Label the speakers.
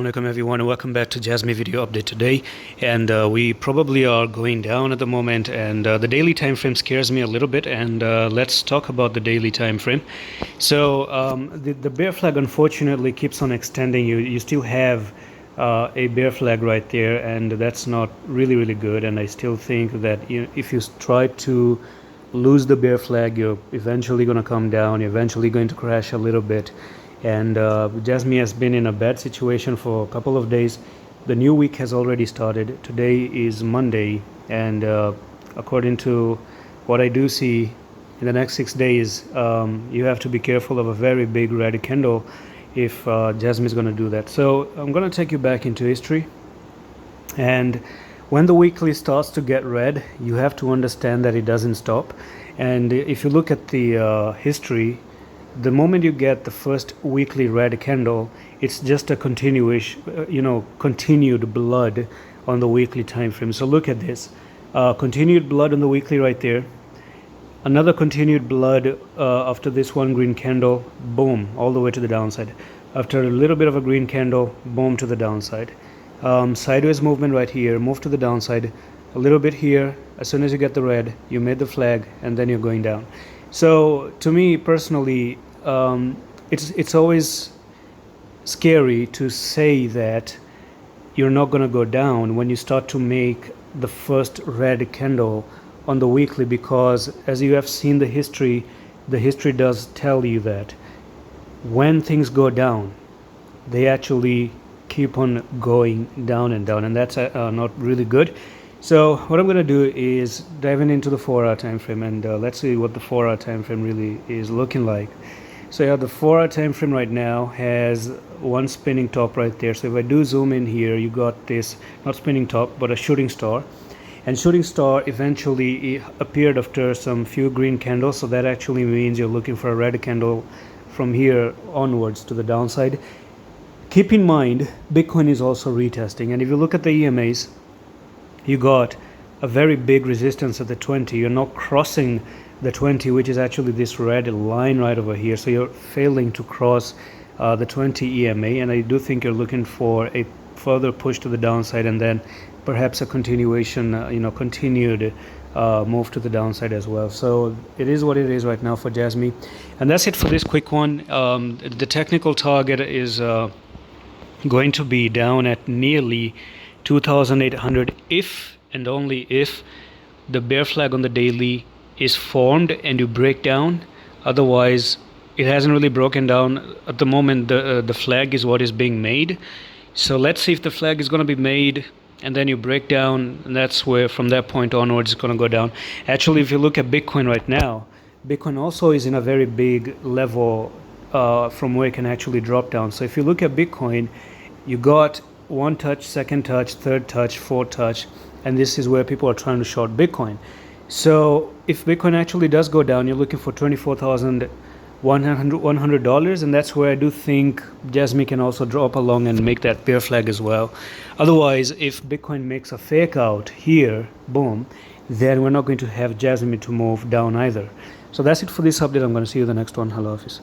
Speaker 1: Welcome everyone and welcome back to Jasmy video update today. And we probably are going down at the moment, and the daily time frame scares me a little bit, and let's talk about the daily time frame. So the bear flag unfortunately keeps on extending. You still have a bear flag right there, and that's not really good. And I still think that if you try to lose the bear flag, you're eventually going to come down, you're eventually going to crash a little bit. And Jasmy has been in a bad situation for a couple of days. The new week has already started. Today is Monday, and according to what I do see, in the next 6 days you have to be careful of a very big red candle if Jasmy is going to do that. So I'm going to take you back into history, and when the weekly starts to get red, you have to understand that it doesn't stop. And if you look at the history, the moment you get the first weekly red candle, it's just a continuation, continued blood on the weekly time frame. So look at this, continued blood on the weekly right there, another continued blood after this one green candle, boom, all the way to the downside. After a little bit of a green candle, boom, to the downside. Sideways movement right here, move to the downside, a little bit here. As soon as you get the red, you made the flag, and then you're going down. So to me personally, it's always scary to say that you're not going to go down when you start to make the first red candle on the weekly, because as you have seen the history does tell you that when things go down, they actually keep on going down and down, and that's not really good. So what I'm going to do is dive into the 4-hour time frame, and let's see what the 4-hour time frame really is looking like. So yeah, the 4-hour time frame right now has one spinning top right there. So if I do zoom in here, you got this, not spinning top, but a shooting star. And shooting star eventually appeared after some few green candles, so that actually means you're looking for a red candle from here onwards to the downside. Keep in mind, Bitcoin is also retesting, and if you look at the EMAs, you got a very big resistance at the 20. You're not crossing the 20, which is actually this red line right over here. So you're failing to cross the 20 EMA, and I do think you're looking for a further push to the downside, and then perhaps a continuation, continued move to the downside as well. So it is what it is right now for Jasmy, and that's it for this quick one. The technical target is going to be down at nearly 2,800 if and only if the bear flag on the daily is formed and you break down. Otherwise, it hasn't really broken down at the moment. The flag is what is being made. So let's see if the flag is going to be made and then you break down, and that's where from that point onwards it's going to go down. Actually, if you look at Bitcoin right now, Bitcoin also is in a very big level from where it can actually drop down. So if you look at Bitcoin, you got one touch, second touch, third touch, fourth touch, and this is where people are trying to short Bitcoin. So if Bitcoin actually does go down, you're looking for $24,100, and that's where I do think Jasmy can also drop along and make that bear flag as well. Otherwise, if Bitcoin makes a fake out here, boom, then we're not going to have Jasmy to move down either. So that's it for this update. I'm going to see you in the next one. Hello, office.